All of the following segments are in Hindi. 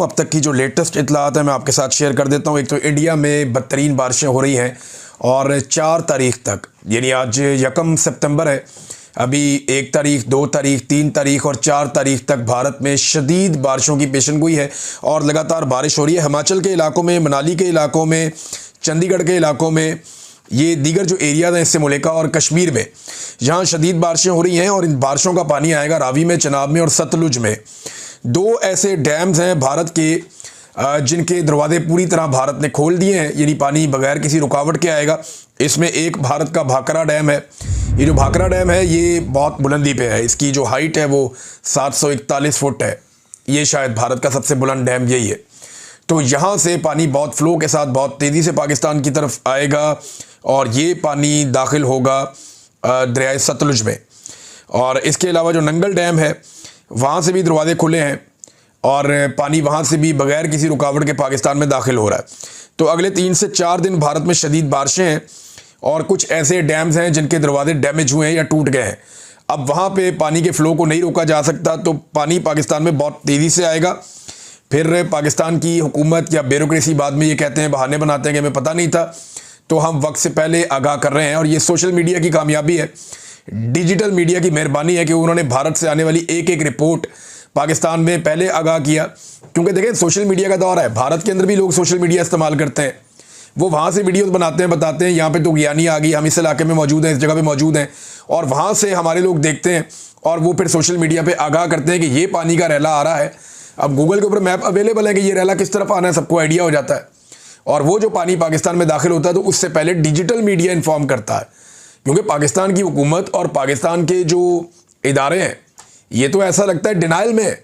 अब तक की जो लेटेस्ट इतलात है मैं आपके साथ शेयर कर देता हूँ। एक तो इंडिया में बदतरीन बारिशें हो रही हैं और 4 तारीख तक, यानी आज 1 सितंबर है, अभी 1 तारीख, 2 तारीख, 3 तारीख और 4 तारीख तक भारत में शदीद बारिशों की पेशनगोई है और लगातार बारिश हो रही है। हिमाचल के इलाकों में, मनाली के इलाकों में, चंडीगढ़ के इलाकों में, ये दीगर जो एरियाज हैं इससे मुल्का और कश्मीर में, जहाँ शदीद बारिशें हो रही हैं और इन बारिशों का पानी आएगा रावी में, चनाब में और सतलुज में। 2 ऐसे डैम्स हैं भारत के जिनके दरवाजे पूरी तरह भारत ने खोल दिए हैं, यानी पानी बगैर किसी रुकावट के आएगा। इसमें एक भारत का भाखरा डैम है। ये जो भाखरा डैम है ये बहुत बुलंदी पे है, इसकी जो हाइट है वो 741 फुट है। ये शायद भारत का सबसे बुलंद डैम यही है। तो यहाँ से पानी बहुत फ्लो के साथ बहुत तेज़ी से पाकिस्तान की तरफ आएगा और ये पानी दाखिल होगा दरियाए सतलुज में। और इसके अलावा जो नंगल डैम है वहाँ से भी दरवाजे खुले हैं और पानी वहाँ से भी बगैर किसी रुकावट के पाकिस्तान में दाखिल हो रहा है। तो अगले 3 से 4 दिन भारत में शदीद बारिशें हैं और कुछ ऐसे डैम्स हैं जिनके दरवाजे डैमेज हुए हैं या टूट गए हैं। अब वहाँ पे पानी के फ़्लो को नहीं रोका जा सकता, तो पानी पाकिस्तान में बहुत तेज़ी से आएगा। फिर पाकिस्तान की हुकूमत या ब्यूरोक्रेसी बाद में ये कहते हैं, बहाने बनाते हैं कि हमें पता नहीं था, तो हम वक्त से पहले आगाह कर रहे हैं। और ये सोशल मीडिया की कामयाबी है, डिजिटल मीडिया की मेहरबानी है कि उन्होंने भारत से आने वाली एक एक रिपोर्ट पाकिस्तान में पहले आगाह किया। क्योंकि देखें, सोशल मीडिया का दौर है, भारत के अंदर भी लोग सोशल मीडिया इस्तेमाल करते हैं। वो वहाँ से वीडियोस बनाते हैं, बताते हैं यहाँ पे तो ज्ञानी आ गई, हम इस इलाके में मौजूद हैं, इस जगह पे मौजूद हैं, और वहाँ से हमारे लोग देखते हैं और वो फिर सोशल मीडिया पे आगाह करते हैं कि ये पानी का रैला आ रहा है। अब गूगल के ऊपर मैप अवेलेबल है कि ये रैला किस तरफ आना है, सबको आइडिया हो जाता है। और वो जो पानी पाकिस्तान में दाखिल होता है तो उससे पहले डिजिटल मीडिया इन्फॉर्म करता है, क्योंकि पाकिस्तान की हुकूमत और पाकिस्तान के जो इदारे हैं ये तो ऐसा लगता है डिनाइल में है,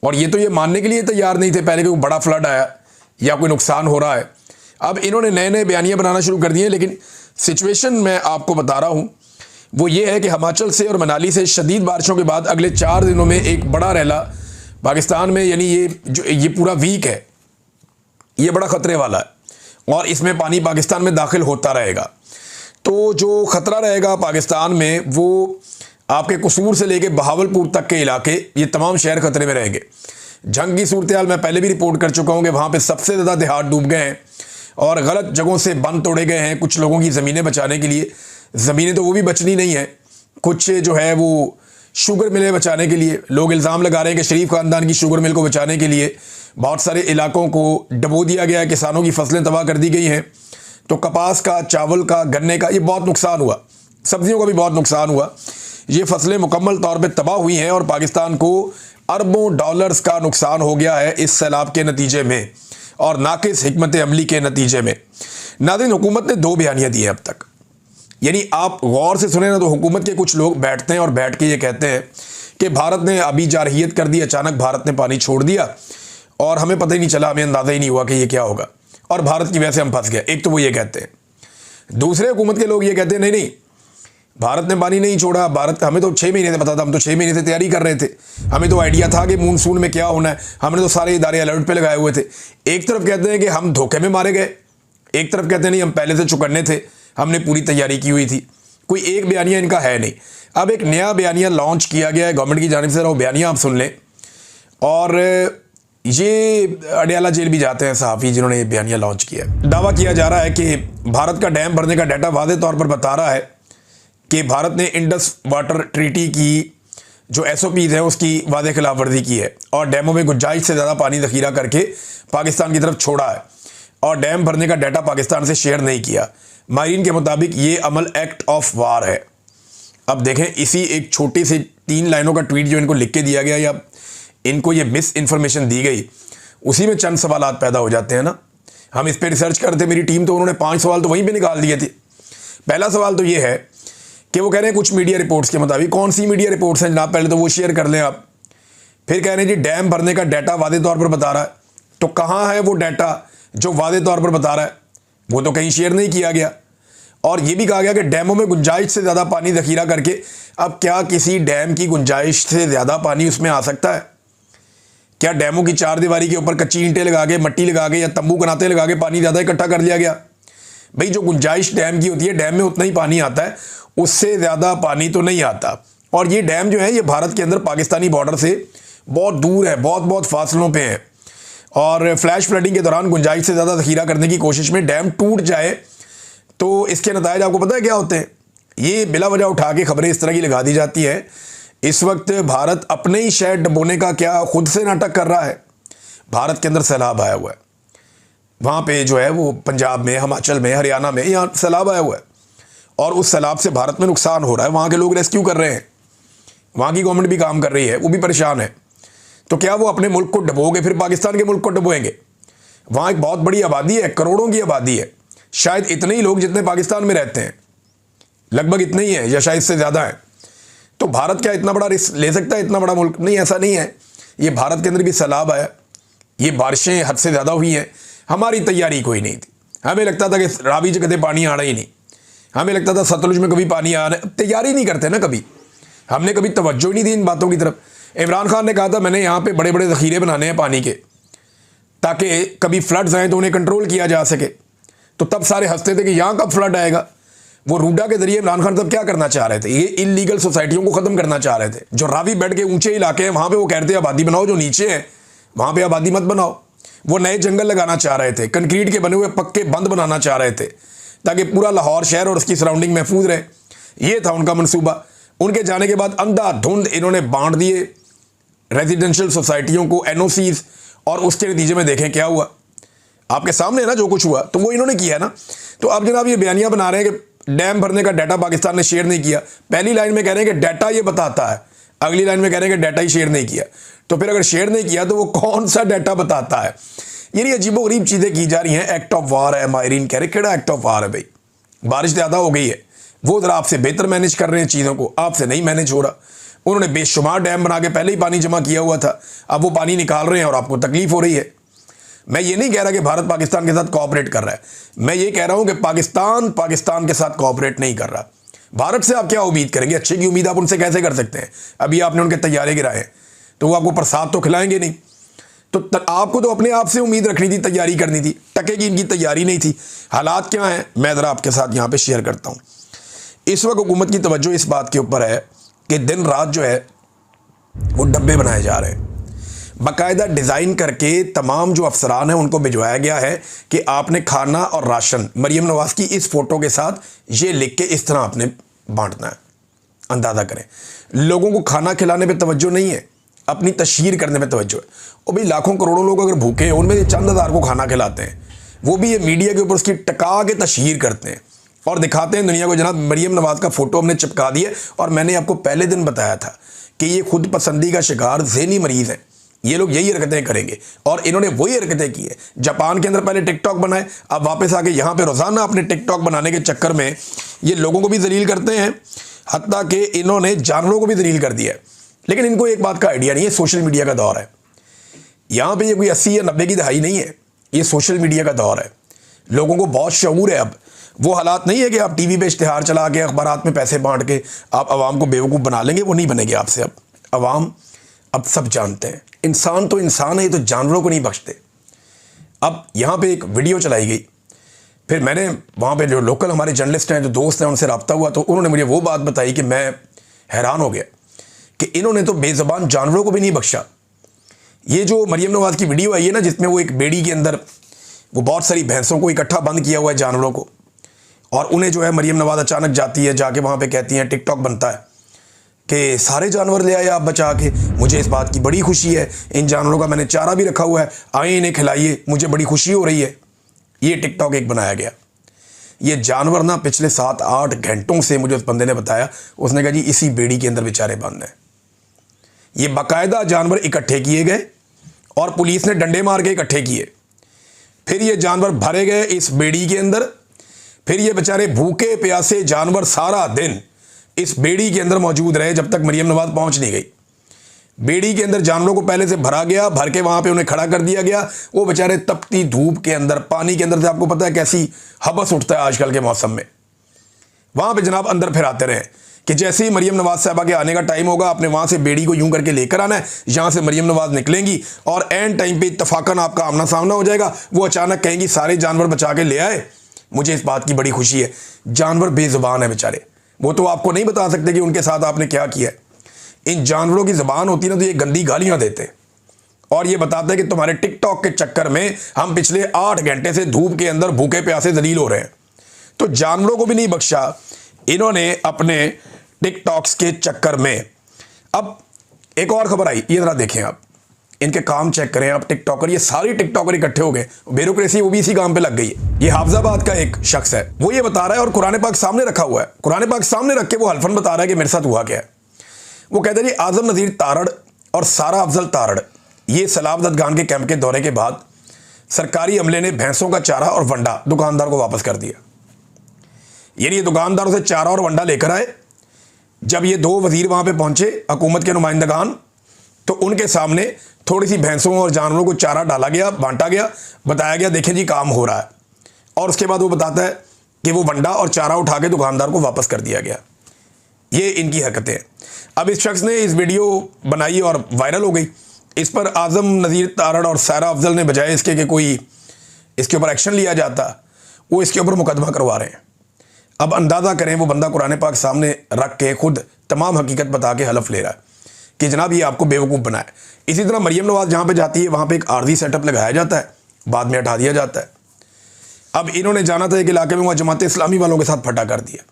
और ये तो ये मानने के लिए तैयार नहीं थे पहले कि कोई बड़ा फ्लड आया या कोई नुकसान हो रहा है। अब इन्होंने नए नए बयानियाँ बनाना शुरू कर दिए, लेकिन सिचुएशन मैं आपको बता रहा हूँ वो ये है कि हिमाचल से और मनाली से शदीद बारिशों के बाद अगले 4 दिनों में एक बड़ा रैला पाकिस्तान में, यानी ये पूरा वीक है, ये बड़ा ख़तरे वाला है और इसमें पानी पाकिस्तान में दाखिल होता रहेगा। तो जो ख़तरा रहेगा पाकिस्तान में वो आपके कसूर से लेके बहावलपुर तक के इलाके, ये तमाम शहर ख़तरे में रहेंगे। जंग की सूरत हाल मैं पहले भी रिपोर्ट कर चुका हूँ कि वहाँ पे सबसे ज़्यादा देहात डूब गए हैं और गलत जगहों से बंद तोड़े गए हैं कुछ लोगों की ज़मीनें बचाने के लिए। ज़मीनें तो वो भी बचनी नहीं है, कुछ जो है वो शुगर मिलें बचाने के लिए। लोग इल्ज़ाम लगा रहे हैं कि शरीफ ख़ानदान की शुगर मिल को बचाने के लिए बहुत सारे इलाकों को डबो दिया गया है, किसानों की फसलें तबाह कर दी गई हैं। तो कपास का, चावल का, गन्ने का ये बहुत नुकसान हुआ, सब्जियों का भी बहुत नुकसान हुआ। ये फसलें मुकम्मल तौर पे तबाह हुई हैं और पाकिस्तान को अरबों डॉलर्स का नुकसान हो गया है इस सैलाब के नतीजे में और नाकिस हिकमत अमली के नतीजे में। नाज़रीन, हुकूमत ने 2 बयानियाँ दी हैं अब तक, यानी आप गौर से सुने ना तो हुकूमत के कुछ लोग बैठते हैं और बैठ के ये कहते हैं कि भारत ने अभी जारहियत कर दी, अचानक भारत ने पानी छोड़ दिया और हमें पता ही नहीं चला, हमें अंदाज़ा ही नहीं हुआ कि ये क्या होगा और भारत की वजह से हम फंस गए। एक तो वो ये कहते हैं। दूसरे हुकूमत के लोग ये कहते हैं नहीं नहीं, भारत ने पानी नहीं छोड़ा, भारत, हमें तो 6 महीने से पता था, हम तो 6 महीने से तैयारी कर रहे थे, हमें तो आइडिया था कि मानसून में क्या होना है, हमने तो सारे इदारे अलर्ट पे लगाए हुए थे। एक तरफ कहते हैं कि हम धोखे में मारे गए, एक तरफ कहते हैं नहीं हम पहले से चुकन्ने थे, हमने पूरी तैयारी की हुई थी। कोई एक बयानिया इनका है नहीं। अब एक नया बयानिया लॉन्च किया गया है गवर्नमेंट की जानिब से, वो बयानिया आप सुन लें। और ये अडयाला जेल भी जाते हैं सहाफ़ी जिन्होंने ये बयानिया लॉन्च किया है। दावा किया जा रहा है कि भारत का डैम भरने का डाटा वाज़े तौर पर बता रहा है कि भारत ने इंडस वाटर ट्रीटी की जो SOPs है उसकी वाज़े खिलाफ वर्जी की है और डैमों में गुंजाइश से ज़्यादा पानी ज़ख़ीरा करके पाकिस्तान की तरफ छोड़ा है और डैम भरने का डाटा पाकिस्तान से शेयर नहीं किया। माहिरीन के मुताबिक ये अमल एक्ट ऑफ वार है। अब देखें, इसी एक छोटी सी 3 लाइनों का ट्वीट जो इनको लिख के दिया गया या इनको ये मिस इन्फॉर्मेशन दी गई, उसी में चंद सवालात पैदा हो जाते हैं ना। हम इस पर रिसर्च करते, मेरी टीम तो उन्होंने 5 सवाल तो वहीं पर निकाल दिए थे। पहला सवाल तो ये है कि वो कह रहे हैं कुछ मीडिया रिपोर्ट्स के मुताबिक, कौन सी मीडिया रिपोर्ट्स हैं जनाब, पहले तो वो शेयर कर लें आप। फिर कह रहे हैं जी डैम भरने का डाटा वादे तौर पर बता रहा है, तो कहाँ है वो डाटा जो वादे तौर पर बता रहा है? वो तो कहीं शेयर नहीं किया गया। और ये भी कहा गया कि डैमों में गुंजाइश से ज़्यादा पानी ज़ख़ीरा करके, अब क्या किसी डैम की गुंजाइश से ज़्यादा पानी उसमें आ सकता है? क्या डैमों की 4 दीवारी के ऊपर कच्ची ईंटें लगा के, मट्टी लगा के या तंबू कनाते लगा के पानी ज़्यादा इकट्ठा कर लिया गया? भाई, जो गुंजाइश डैम की होती है, डैम में उतना ही पानी आता है, उससे ज़्यादा पानी तो नहीं आता। और ये डैम जो है ये भारत के अंदर पाकिस्तानी बॉर्डर से बहुत दूर है, बहुत बहुत फासलों पे है। और फ्लैश फ्लडिंग के दौरान गुंजाइश से ज़्यादा ज़ख़ीरा करने की कोशिश में डैम टूट जाए तो इसके नतायज आपको पता है क्या होते हैं? ये बिला वजह उठा के खबरें इस तरह की लगा दी जाती है। इस वक्त भारत अपने ही शहर डुबोने का क्या खुद से नाटक कर रहा है। भारत के अंदर सैलाब आया हुआ है, वहाँ पे जो है वो पंजाब में, हिमाचल में, हरियाणा में यहाँ सैलाब आया हुआ है और उस सैलाब से भारत में नुकसान हो रहा है। वहाँ के लोग रेस्क्यू कर रहे हैं, वहाँ की गवर्नमेंट भी काम कर रही है, वो भी परेशान है। तो क्या वो अपने मुल्क को डुबोगे फिर पाकिस्तान के मुल्क को डुबोएंगे? वहाँ एक बहुत बड़ी आबादी है, करोड़ों की आबादी है, शायद इतने ही लोग जितने पाकिस्तान में रहते हैं, लगभग इतने ही है या शायद इससे ज़्यादा है। तो भारत क्या इतना बड़ा रिस्क ले सकता है? इतना बड़ा मुल्क नहीं, ऐसा नहीं है। ये भारत के अंदर भी सैलाब आया, ये बारिशें हद से ज़्यादा हुई हैं, हमारी तैयारी कोई नहीं थी। हमें लगता था कि रावी से कभी पानी आ रहा ही नहीं, हमें लगता था सतलुज में कभी पानी आ रहा है। तैयारी नहीं करते ना, कभी हमने कभी तवज्जो नहीं दी इन बातों की तरफ। इमरान खान ने कहा था मैंने यहाँ पे बड़े बड़े ज़ख़ीरे बनाने हैं पानी के, ताकि कभी फ्लड्स आए तो उन्हें कंट्रोल किया जा सके। तो तब सारे हंसते थे कि यहाँ कब फ्लड आएगा। वो रूडा के जरिए इमरान खान तब क्या करना चाह रहे थे? ये इलीगल सोसाइटियों को ख़त्म करना चाह रहे थे। जो रावी बेड के ऊंचे इलाके हैं वहाँ पे वो कहते हैं आबादी बनाओ, जो नीचे हैं वहाँ पे आबादी मत बनाओ। वो नए जंगल लगाना चाह रहे थे, कंक्रीट के बने हुए पक्के बंद बनाना चाह रहे थे ताकि पूरा लाहौर शहर और उसकी सराउंडिंग महफूज रहे। ये था उनका मनसूबा। उनके जाने के बाद अंधाधुंध इन्होंने बांट दिए रेजिडेंशियल सोसाइटियों को एनओसीज, और उसके नतीजे में देखें क्या हुआ। आपके सामने है ना जो कुछ हुआ, तो वो इन्होंने किया है ना। तो अब जनाब ये बयानियां बना रहे हैं कि डैम भरने का डाटा पाकिस्तान ने शेयर नहीं किया। पहली लाइन में कह रहे हैं कि डाटा ये बताता है, अगली लाइन में कह रहे हैं कि डाटा ही शेयर नहीं किया। तो फिर अगर शेयर नहीं किया तो वो कौन सा डाटा बताता है? ये अजीबोगरीब चीज़ें की जा रही हैं। एक्ट ऑफ वार है, माहिरीन कह रहे केड़ा एक्ट ऑफ वार है भाई? बारिश ज़्यादा हो गई है, वो ज़रा आपसे बेहतर मैनेज कर रहे हैं चीज़ों को, आपसे नहीं मैनेज हो रहा। उन्होंने बेशुमार डैम बना के पहले ही पानी जमा किया हुआ था, अब वो पानी निकाल रहे हैं और आपको तकलीफ हो रही है। मैं ये नहीं कह रहा कि भारत पाकिस्तान के साथ कोऑपरेट कर रहा है, मैं ये कह रहा हूँ कि पाकिस्तान के साथ कोऑपरेट नहीं कर रहा। भारत से आप क्या उम्मीद करेंगे? अच्छे की उम्मीद आप उनसे कैसे कर सकते हैं? अभी आपने उनके तैयारे गिराए, तो वो आपको प्रसाद तो खिलाएंगे नहीं। तो आपको तो अपने आप से उम्मीद रखनी थी, तैयारी करनी थी। टके की इनकी तैयारी नहीं थी। हालात क्या हैं मैं ज़रा आपके साथ यहाँ पे शेयर करता हूँ। इस वक्त हुकूमत की तवज्जो इस बात के ऊपर है कि दिन रात जो है वो डब्बे बनाए जा रहे हैं, बाकायदा डिज़ाइन करके तमाम जो अफसरान हैं उनको भिजवाया गया है कि आपने खाना और राशन मरीम नवाज़ की इस फ़ोटो के साथ ये लिख के इस तरह आपने बांटना है। अंदाज़ा करें, लोगों को खाना खिलाने पे तवज्जो नहीं है, अपनी तशहीर करने पे तवज्जो है। और भाई लाखों करोड़ों लोग अगर भूखे हैं, उनमें से चंद हज़ार को खाना खिलाते हैं, वो भी ये मीडिया के ऊपर उसकी टका के तशहीर करते हैं और दिखाते हैं दुनिया को जनाब मरीम नवाज़ का फ़ोटो हमने चिपका दिया। और मैंने आपको पहले दिन बताया था कि ये खुद पसंदी का शिकार ज़हनी मरीज़ हैं, ये लोग यही हरकतें करेंगे और इन्होंने वही हरकतें की है। जापान के अंदर पहले टिकटॉक बनाए, अब वापस आके यहाँ पे रोज़ाना अपने टिकटॉक बनाने के चक्कर में ये लोगों को भी जलील करते हैं, हत्ता कि इन्होंने जानवरों को भी जलील कर दिया है। लेकिन इनको एक बात का आइडिया नहीं है, सोशल मीडिया का दौर है। यहाँ पे ये कोई 80 या 90 की दहाई नहीं है, ये सोशल मीडिया का दौर है। लोगों को बहुत शऊर है। अब वो हालात नहीं है कि आप टीवी पे इश्तिहार चला के अखबारात में पैसे बांट के आप आवाम को बेवकूफ़ बना लेंगे, वो नहीं बनेंगे आपसे। अब आवाम अब सब जानते हैं, इंसान तो इंसान है, ये तो जानवरों को नहीं बख्शते। अब यहाँ पे एक वीडियो चलाई गई, फिर मैंने वहाँ पे जो लोकल हमारे जर्नलिस्ट हैं, जो दोस्त हैं, उनसे रब्ता हुआ तो उन्होंने मुझे वो बात बताई कि मैं हैरान हो गया कि इन्होंने तो बेज़बान जानवरों को भी नहीं बख्शा। ये जो मरीम नवाज़ की वीडियो आई है ना, जिसमें वो एक बेड़ी के अंदर वो बहुत सारी भैंसों को इकट्ठा बंद किया हुआ है, जानवरों को, और उन्हें जो है मरीम नवाज़ अचानक जाती है, जाके वहाँ पे कहती हैं, टिकटॉक बनता है कि सारे जानवर ले आए आप बचा के, मुझे इस बात की बड़ी खुशी है, इन जानवरों का मैंने चारा भी रखा हुआ है, आए इन्हें खिलाइए, मुझे बड़ी खुशी हो रही है। ये टिकटॉक एक बनाया गया। ये जानवर ना पिछले 7-8 घंटों से, मुझे उस बंदे ने बताया, उसने कहा जी इसी बेड़ी के अंदर बेचारे बंद हैं। ये बाकायदा जानवर इकट्ठे किए गए और पुलिस ने डंडे मार के इकट्ठे किए, फिर ये जानवर भरे गए इस बेड़ी के अंदर, फिर ये बेचारे भूखे प्यासे जानवर सारा दिन इस बेड़ी के अंदर मौजूद रहे जब तक मरीम नवाज़ पहुंच नहीं गई। बेड़ी के अंदर जानवरों को पहले से भरा गया, भर के वहां पे उन्हें खड़ा कर दिया गया। वो बेचारे तपती धूप के अंदर, पानी के अंदर से, आपको पता है कैसी हबस उठता है आजकल के मौसम में, वहां पे जनाब अंदर फिर आते रहे कि जैसे ही मरीम नवाज़ साहबा के आने का टाइम होगा, आपने वहां से बेड़ी को यूं करके लेकर आना है, यहां से मरीम नवाज़ निकलेंगी और एंड टाइम पे इत्तफाकन आपका आमना सामना हो जाएगा। वो अचानक कहेंगी सारे जानवर बचा के ले आए, मुझे इस बात की बड़ी खुशी है। जानवर बेजुबान है बेचारे, वो तो आपको नहीं बता सकते कि उनके साथ आपने क्या किया है। इन जानवरों की ज़बान होती ना तो ये गंदी गालियां देते, और ये बताते हैं कि तुम्हारे टिकटॉक के चक्कर में हम पिछले 8 घंटे से धूप के अंदर भूखे प्यासे जलील हो रहे हैं। तो जानवरों को भी नहीं बख्शा इन्होंने अपने टिकटॉक्स के चक्कर में। अब एक और खबर आई, ये जरा देखें आप, इनके काम चेक करें आप। टिकटॉकर, ये सारी टिकटॉकर इकट्ठे हो गए, ब्यूरोक्रेसी वो भी इसी काम पे लग गई है। ये हाफिजाबाद का एक शख्स है, वो ये बता रहा है और कुरान पाक सामने रखा हुआ है, कुरान पाक सामने रख के वो हल्फन बता रहा है कि मेरे साथ हुआ क्या है। वो कहते हैं जी आजम नज़ीर तारड़ और सारा अफजल तारड़ ये सलाबत खान के कैंप के दौरे के बाद सरकारी अमले ने भैंसों का चारा और वंडा दुकानदार को वापस कर दिया। यानी ये दुकानदारों से चारा और वंडा लेकर आए। जब ये 2 वजीर वहां पे पहुंचे, हुकूमत के नुमाइंदगान, तो उनके सामने थोड़ी सी भैंसों और जानवरों को चारा डाला गया, बांटा गया, बताया गया देखें जी काम हो रहा है। और उसके बाद वो बताता है कि वो वंडा और चारा उठा के दुकानदार को वापस कर दिया गया। ये इनकी हरकतें हैं। अब इस शख्स ने इस वीडियो बनाई और वायरल हो गई। इस पर आजम नज़ीर तारड़ और सारा अफजल ने बजाय इसके कि कोई इसके ऊपर एक्शन लिया जाता, वो इसके ऊपर मुकदमा करवा रहे हैं। अब अंदाज़ा करें, वो बंदा कुरान पाक सामने रख के खुद तमाम हकीकत बता के हलफ ले रहा है कि जनाब ये आपको बेवकूफ़ बनाए। इसी तरह मरियम नवाज़ जहाँ पे जाती है वहाँ पे एक आर्जी सेटअप लगाया जाता है, बाद में हटा दिया जाता है। अब इन्होंने जाना था एक इलाके में, वहाँ जमात इस्लामी वालों के साथ फटा कर दिया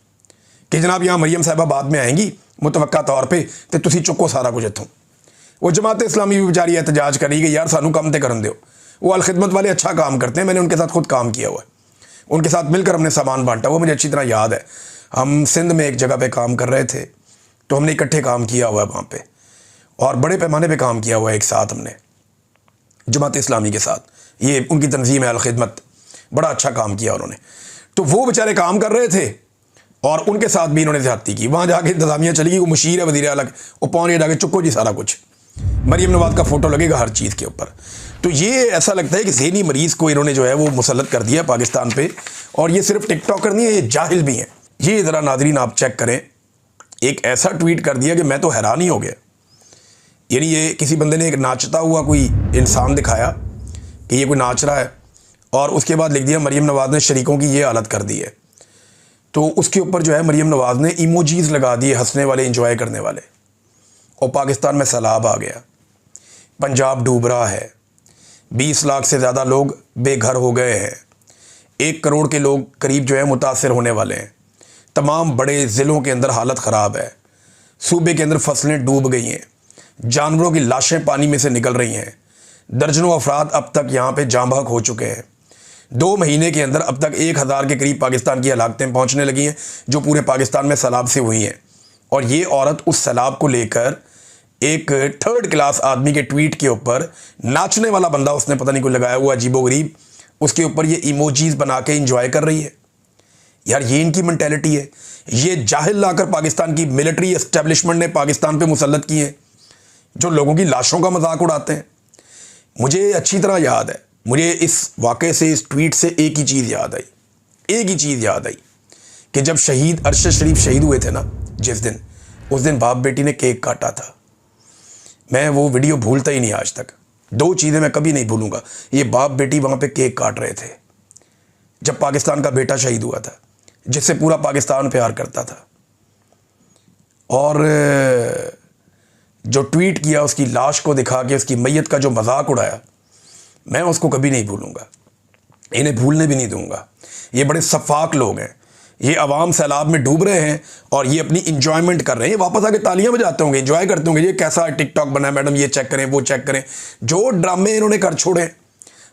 कि जनाब यहाँ मरियम साहिबा बाद में आएंगी मुतवक्का तौर पर, तो तुसी चुको सारा कुछ इतों। वो जमात इस्लामी भी बेचारी एहतजाज करी कि यार सानू कम ते करन दो। वो अलखिदमत वाले अच्छा काम करते हैं, मैंने उनके साथ खुद काम किया हुआ है, उनके साथ मिलकर हमने सामान बांटा, वो मुझे अच्छी तरह याद है। हम सिंध में एक जगह पे काम कर रहे थे, तो हमने इकट्ठे काम किया हुआ है वहाँ पे, और बड़े पैमाने पे काम किया हुआ है एक साथ हमने जमात इस्लामी के साथ। ये उनकी तंजीम है अलखिदमत, बड़ा अच्छा काम किया उन्होंने। तो वो बेचारे काम कर रहे थे और उनके साथ भी इन्होंने ज़्यादती की। वहाँ जाके इंतजामिया चली गई, वो मुशीर है वज़ीर अलग, वो पहुँच जाके चुको जी सारा कुछ, मरियम नवाज़ का फ़ोटो लगेगा हर चीज़ के ऊपर। तो ये ऐसा लगता है कि ज़हनी मरीज़ को इन्होंने जो है वो मुसल्लत कर दिया पाकिस्तान पे। और ये सिर्फ टिकटॉकर नहीं है, ये जाहिल भी हैं। ये ज़रा नाज़रीन आप चेक करें, एक ऐसा ट्वीट कर दिया कि मैं तो हैरान ही हो गया। यानी ये किसी बंदे ने एक नाचता हुआ कोई इंसान दिखाया कि ये कोई नाच रहा है, और उसके बाद लिख दिया मरियम नवाज़ ने शरीकों की ये हालत कर दी है। तो उसके ऊपर जो है मरियम नवाज़ ने इमोजीज़ लगा दिए हंसने वाले, इंजॉय करने वाले। और पाकिस्तान में सैलाब आ गया, पंजाब डूब रहा है, 20 लाख से ज़्यादा लोग बेघर हो गए हैं, 1 करोड़ के लोग करीब जो है मुतासर होने वाले हैं। तमाम बड़े ज़िलों के अंदर हालत ख़राब है, सूबे के अंदर फसलें डूब गई हैं, जानवरों की लाशें पानी में से निकल रही हैं, दर्जनों अफराद अब तक यहाँ पे जाँ बहक हो चुके हैं। 2 महीने के अंदर अब तक 1000 के करीब पाकिस्तान की हलाकतें पहुँचने लगी हैं, जो पूरे पाकिस्तान में सैलाब से हुई हैं। और ये औरत उस सैलाब को लेकर एक 3rd क्लास आदमी के ट्वीट के ऊपर, नाचने वाला बंदा उसने पता नहीं कोई लगाया हुआ अजीबोगरीब, उसके ऊपर ये इमोजीज़ बना के इंजॉय कर रही है। यार ये इनकी मेंटेलिटी है। ये जाहिल लाकर पाकिस्तान की मिलिट्री एस्टेब्लिशमेंट ने पाकिस्तान पे मुसल्लत किए हैं, जो लोगों की लाशों का मजाक उड़ाते हैं। मुझे अच्छी तरह याद है, मुझे इस वाक़े से, इस ट्वीट से एक ही चीज़ याद आई, एक ही चीज़ याद आई कि जब शहीद अरशद शरीफ शहीद हुए थे ना, जिस दिन, उस दिन बाप बेटी ने केक काटा था। मैं वो वीडियो भूलता ही नहीं आज तक। 2 चीज़ें मैं कभी नहीं भूलूंगा, ये बाप बेटी वहाँ पे केक काट रहे थे जब पाकिस्तान का बेटा शहीद हुआ था, जिससे पूरा पाकिस्तान प्यार करता था। और जो ट्वीट किया, उसकी लाश को दिखा के उसकी मैयत का जो मजाक उड़ाया, मैं उसको कभी नहीं भूलूंगा, इन्हें भूलने भी नहीं दूंगा। ये बड़े सफाक लोग हैं, ये अवाम सैलाब में डूब रहे हैं और ये अपनी इंजॉयमेंट कर रहे हैं। वापस आके तालियां बजाते होंगे, इंजॉय करते होंगे, ये कैसा टिकटॉक बना है मैडम, ये चेक करें, वो चेक करें। जो ड्रामे इन्होंने कर छोड़े,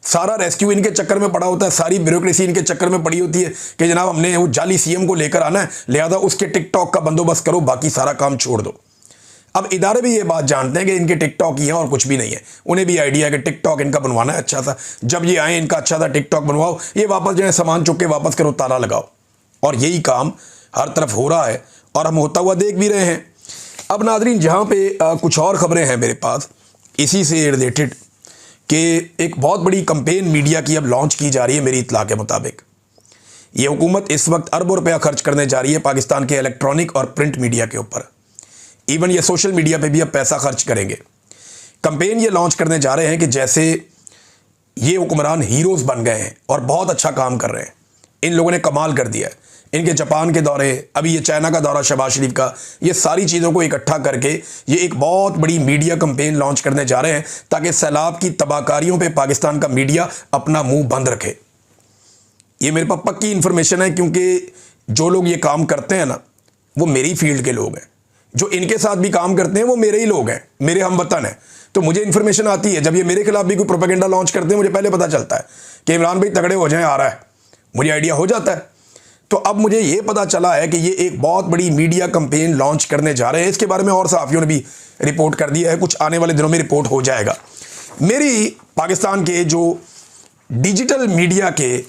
सारा रेस्क्यू इनके चक्कर में पड़ा होता है, सारी ब्यूरोक्रेसी इनके चक्कर में पड़ी होती है कि जनाब हमने वो जाली सीएम को लेकर आना है, लिहाजा उसके टिकटॉक का बंदोबस्त करो, बाकी सारा काम छोड़ दो। अब इदारे भी ये बात जानते हैं कि इनके टिकटॉक ही हैं और कुछ भी नहीं है। उन्हें भी आइडिया है कि टिकटॉक इनका बनवाना है अच्छा सा, जब ये आए इनका अच्छा सा टिकटॉक बनवाओ, ये वापस जो है सामान चुक के वापस करो, ताला लगाओ। और यही काम हर तरफ हो रहा है और हम होता हुआ देख भी रहे हैं। अब नाज़रीन, जहाँ पे कुछ और ख़बरें हैं मेरे पास इसी से रिलेटेड, कि एक बहुत बड़ी कंपेन मीडिया की अब लॉन्च की जा रही है मेरी इत्तला के मुताबिक। ये हुकूमत इस वक्त अरबों रुपया खर्च करने जा रही है पाकिस्तान के इलेक्ट्रॉनिक और प्रिंट मीडिया के ऊपर। इवन ये सोशल मीडिया पे भी अब पैसा खर्च करेंगे। कंपेन ये लॉन्च करने जा रहे हैं कि जैसे ये हुक्मरान हीरोज़ बन गए हैं और बहुत अच्छा काम कर रहे हैं, इन लोगों ने कमाल कर दिया है। इनके जापान के दौरे, अभी ये चाइना का दौरा शहबाज शरीफ का, ये सारी चीज़ों को इकट्ठा करके ये एक बहुत बड़ी मीडिया कैंपेन लॉन्च करने जा रहे हैं ताकि सैलाब की तबाहकारियों पे पाकिस्तान का मीडिया अपना मुंह बंद रखे। ये मेरे पास पक्की इन्फॉर्मेशन है, क्योंकि जो लोग ये काम करते हैं ना वो मेरी फील्ड के लोग हैं, जो इनके साथ भी काम करते हैं वो मेरे ही लोग हैं, मेरे हमवतन हैं। तो मुझे इन्फॉर्मेशन आती है, जब ये मेरे खिलाफ भी कोई प्रोपेगेंडा लॉन्च करते हैं मुझे पहले पता चलता है कि इमरान भाई तगड़े हो जाएं, आ रहा है, मुझे आइडिया हो जाता है। तो अब मुझे ये पता चला है कि ये एक बहुत बड़ी मीडिया कैंपेन लॉन्च करने जा रहे हैं। इसके बारे में और सहाफ़ियों ने भी रिपोर्ट कर दिया है, कुछ आने वाले दिनों में रिपोर्ट हो जाएगा। मेरी पाकिस्तान के जो डिजिटल मीडिया के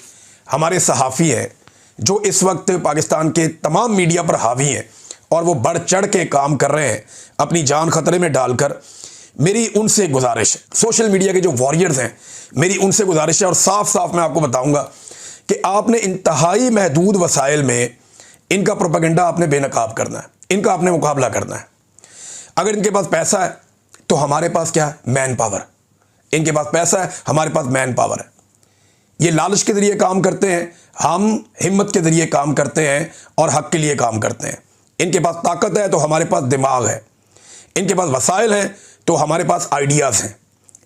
हमारे सहाफ़ी हैं, जो इस वक्त पाकिस्तान के तमाम मीडिया पर हावी हैं और वो बढ़ चढ़ के काम कर रहे हैं अपनी जान खतरे में डालकर, मेरी उनसे गुजारिश है, सोशल मीडिया के जो वॉरियर्स हैं, मेरी उनसे गुजारिश है और साफ साफ मैं आपको बताऊंगा कि आपने इंतहाई महदूद वसाइल में इनका प्रोपेगेंडा आपने बेनकाब करना है, इनका आपने मुकाबला करना है। अगर इनके पास पैसा है तो हमारे पास क्या है? Man power. इनके पास पैसा है, हमारे पास मैन पावर है। ये लालच के जरिए काम करते हैं, हम हिम्मत के जरिए काम करते हैं और हक के लिए काम करते हैं। इनके पास ताकत है तो हमारे पास दिमाग है, इनके पास वसाइल हैं तो हमारे पास आइडियाज़ हैं,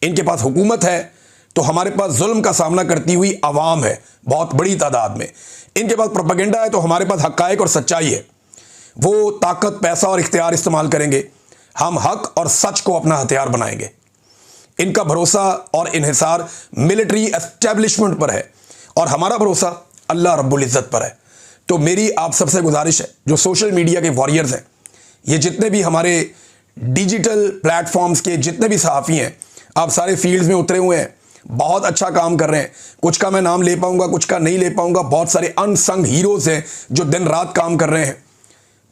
इनके पास हुकूमत है तो हमारे पास जुल्म का सामना करती हुई आवाम है बहुत बड़ी तादाद में, इनके पास प्रोपेगेंडा है तो हमारे पास हक़ाइक़ और सच्चाई है। वो ताकत, पैसा और इख्तियार इस्तेमाल करेंगे, हम हक और सच को अपना हथियार बनाएंगे। इनका भरोसा और इन्हिसार मिलिट्री एस्टेब्लिशमेंट पर है और हमारा भरोसा अल्लाह रब्बुल इज़्ज़त पर है। तो मेरी आप सबसे गुजारिश है, जो सोशल मीडिया के वॉरियर्स हैं, ये जितने भी हमारे डिजिटल प्लेटफॉर्म्स के जितने भी सहाफ़ी हैं, आप सारे फील्ड्स में उतरे हुए हैं, बहुत अच्छा काम कर रहे हैं। कुछ का मैं नाम ले पाऊंगा, कुछ का नहीं ले पाऊंगा। बहुत सारे अनसंग हीरोज़ हैं जो दिन रात काम कर रहे हैं,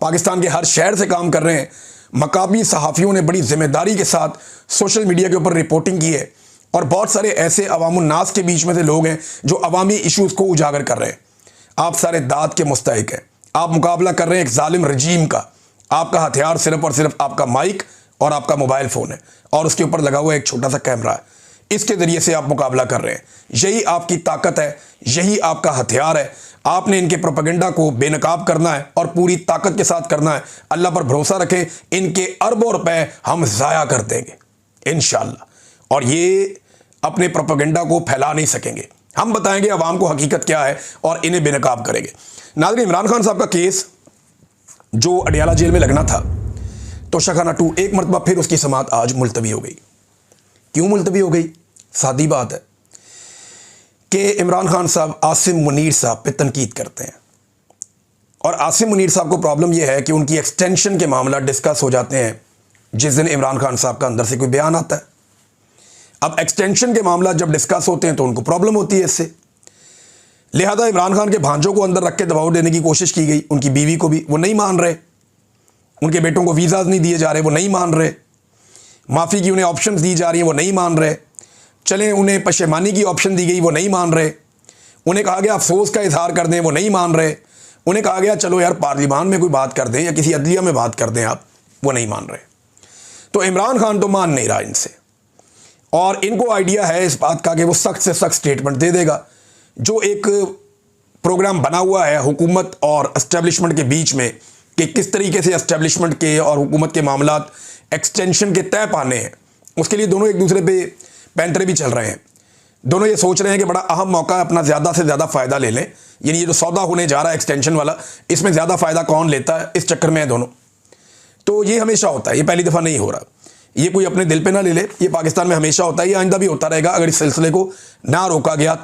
पाकिस्तान के हर शहर से काम कर रहे हैं। मकामी सहाफ़ियों ने बड़ी जिम्मेदारी के साथ सोशल मीडिया के ऊपर रिपोर्टिंग की है और बहुत सारे ऐसे अवामुन्नास के बीच में से लोग हैं जो अवामी इश्यूज़ को उजागर कर रहे हैं। आप सारे दाद के मुस्तहिक हैं, आप मुकाबला कर रहे हैं एक जालिम रजीम का। आपका हथियार सिर्फ और सिर्फ आपका माइक और आपका मोबाइल फ़ोन है और उसके ऊपर लगा हुआ एक छोटा सा कैमरा है। इसके ज़रिए से आप मुकाबला कर रहे हैं। यही आपकी ताकत है, यही आपका हथियार है। आपने इनके प्रोपेगेंडा को बेनकाब करना है और पूरी ताकत के साथ करना है। अल्लाह पर भरोसा रखें, इनके अरबों रुपए हम ज़ाया कर देंगे इंशाअल्लाह, और ये अपने प्रोपेगेंडा को फैला नहीं सकेंगे। हम बताएंगे अवाम को हकीकत क्या है और इन्हें बेनकाब करेंगे। नाज़रीन, इमरान खान साहब का केस जो अडियाला जेल में लगना था, तोशाखाना 2, एक मरतबा फिर उसकी समाअत आज मुलतवी हो गई। क्यों मुलतवी हो गई? सादी बात है कि इमरान खान साहब आसिम मुनीर साहब पे तनकीद करते हैं और आसिम मुनीर साहब को प्रॉब्लम यह है कि उनकी एक्सटेंशन के मामला डिस्कस हो जाते हैं जिस दिन इमरान खान साहब का अंदर से कोई बयान आता है। अब एक्सटेंशन के मामला जब डिस्कस होते हैं तो उनको प्रॉब्लम होती है इससे, लिहाजा इमरान खान के भांजों को अंदर रख के दबाव देने की कोशिश की गई, उनकी बीवी को भी, वो नहीं मान रहे। उनके बेटों को वीज़ाज नहीं दिए जा रहे, वो नहीं मान रहे। माफ़ी की उन्हें ऑप्शंस दी जा रही हैं, वो नहीं मान रहे। चलें उन्हें पशेमानी की ऑप्शन दी गई, वो नहीं मान रहे। उन्हें कहा गया अफसोस का इजहार कर दें, वो नहीं मान रहे। उन्हें कहा गया चलो यार पार्लियामान में कोई बात कर दें या किसी अदलिया में बात कर दें आप, वो नहीं मान रहे। तो इमरान खान तो मान नहीं रहा इनसे और इनको आइडिया है इस बात का कि वो सख्त से सख्त स्टेटमेंट दे देगा। जो एक प्रोग्राम बना हुआ है हुकूमत और एस्टेब्लिशमेंट के बीच में कि किस तरीके से एस्टेब्लिशमेंट के और हुकूमत के मामलात एक्सटेंशन के तय पाने हैं, उसके लिए दोनों एक दूसरे पे पैंतरे भी चल रहे हैं। दोनों ये सोच रहे हैं कि बड़ा अहम मौका है, अपना ज़्यादा से ज़्यादा फ़ायदा ले लें। यानी ये जो सौदा होने जा रहा है एक्सटेंशन वाला, इसमें ज़्यादा फ़ायदा कौन लेता है, इस चक्कर में है दोनों। तो ये हमेशा होता है, ये पहली दफ़ा नहीं हो रहा। ये कोई अपने दिल पे ना ले ले, ये पाकिस्तान में हमेशा होता है, ये आइंदा भी होता रहेगा अगर इस सिलसिले को ना रोका गया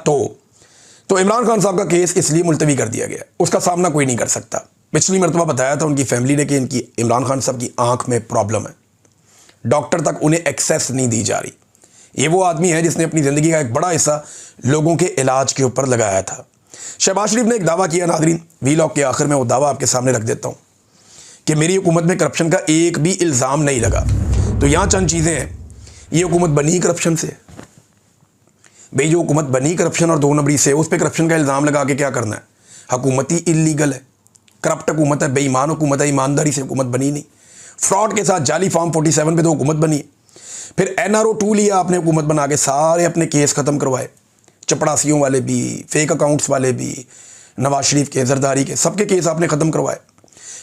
तो इमरान खान साहब का केस इसलिए मुलतवी कर दिया गया, उसका सामना कोई नहीं कर सकता। पिछली मरतबा बताया था उनकी फैमिली ने कि इनकी इमरान खान साहब की आंख में प्रॉब्लम है, डॉक्टर तक उन्हें एक्सेस नहीं दी जा रही। ये वो आदमी है जिसने अपनी ज़िंदगी का एक बड़ा हिस्सा लोगों के इलाज के ऊपर लगाया था। शहबाज शरीफ ने एक दावा किया, नाज़रीन वीलॉग के आखिर में वो दावा आपके सामने रख देता हूँ कि मेरी हुकूमत में करप्शन का एक भी इल्ज़ाम नहीं लगा। तो यहाँ चंद चीज़ें हैं, ये हुकूमत बनी करप्शन से, भाई जो हुकूमत बनी करप्शन और 2 नंबरी से, उस पर करप्शन का इल्ज़ाम लगा के क्या करना है? हुकूमत ही इलीगल है, करप्ट हुकूमत है, बेईमान हुकूमत है, ईमानदारी से हुकूमत बनी नहीं। फ्रॉड के साथ जाली फॉर्म 47 पे तो हुकूमत बनी। फिर NRO 2 लिया आपने हुकूमत बना के, सारे अपने केस ख़त्म करवाए, चपड़ासियों वाले भी, फेक अकाउंट्स वाले भी, नवाज शरीफ के, जरदारी के, सबके केस आपने ख़त्म करवाए।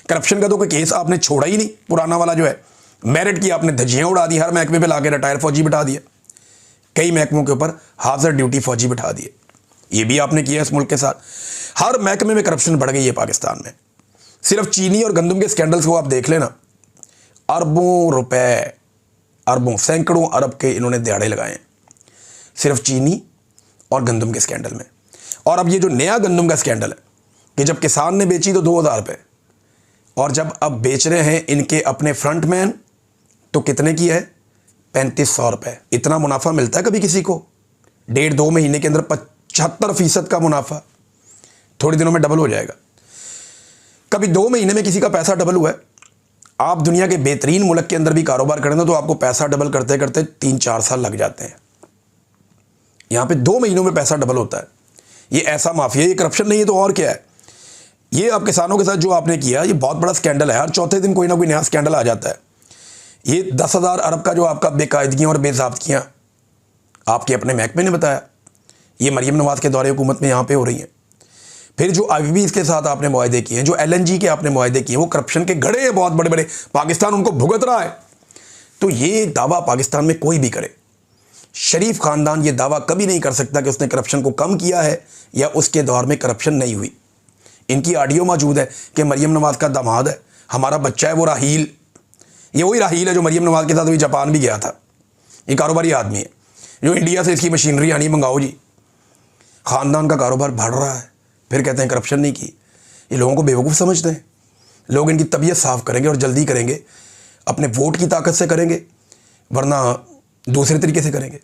करप्शन का तो कोई केस आपने छोड़ा ही नहीं। पुराना वाला जो है मेरिट की आपने धज्जियाँ उड़ा दी, हर महकमे पे लाके रिटायर फौजी बिठा दिए, कई महकमों के ऊपर हाजिर ड्यूटी फौजी बिठा दिए। ये भी आपने किया इस मुल्क के साथ। हर महकमे में करप्शन बढ़ गई है पाकिस्तान में। सिर्फ चीनी और गंदम के स्कैंडल्स को आप देख लेना, अरबों रुपए, अरबों, सैकड़ों अरब के इन्होंने दिहाड़े लगाए हैं सिर्फ चीनी और गंदम के स्कैंडल में। और अब ये जो नया गंदम का स्कैंडल है कि जब किसान ने बेची तो 2000 रुपये, और जब अब बेच रहे हैं इनके अपने फ्रंटमैन तो कितने की है? 3500 रुपये। इतना मुनाफा मिलता है कभी किसी को? 1.5-2 महीने के अंदर 75% का मुनाफा थोड़ी दिनों में डबल हो जाएगा। कभी 2 महीने में किसी का पैसा डबल हुआ है? आप दुनिया के बेहतरीन मुल्क के अंदर भी कारोबार करें तो आपको पैसा डबल करते करते 3-4 साल लग जाते हैं। यहाँ पे 2 महीनों में पैसा डबल होता है। ये ऐसा माफिया, ये करप्शन नहीं है तो और क्या है? ये आप किसानों के साथ जो आपने किया, ये बहुत बड़ा स्कैंडल है। हर चौथे दिन कोई ना कोई नया स्कैंडल आ जाता है। ये 10,000 अरब का जो आपका बेकायदगियाँ और बेज़ाब्तियाँ आपके अपने महकमे ने बताया, ये मरीम नवाज़ के दौरे हुकूमत में यहाँ पे हो रही हैं। फिर जो IBBs के साथ आपने मुआहदे किए हैं, जो LNG के आपने मुआहदे किए, वो करप्शन के घड़े हैं बहुत बड़े बड़े, पाकिस्तान उनको भुगत रहा है। तो ये दावा पाकिस्तान में कोई भी करे, शरीफ ख़ानदान ये दावा कभी नहीं कर सकता कि उसने करप्शन को कम किया है या उसके दौर में करप्शन नहीं हुई। इनकी ऑडियो मौजूद है कि मरीम नवाज़ का दामाद है, हमारा बच्चा है वो राहील, ये वही राहील है जो मरीम नवाज़ के साथ अभी जापान भी गया था। ये कारोबारी आदमी है जो इंडिया से इसकी मशीनरी आनी मंगाओ जी। ख़ानदान का कारोबार बढ़ रहा है, फिर कहते हैं करप्शन नहीं की। ये लोगों को बेवकूफ़ समझते हैं। लोग इनकी तबीयत साफ़ करेंगे और जल्दी करेंगे, अपने वोट की ताकत से करेंगे, वरना दूसरे तरीके से करेंगे।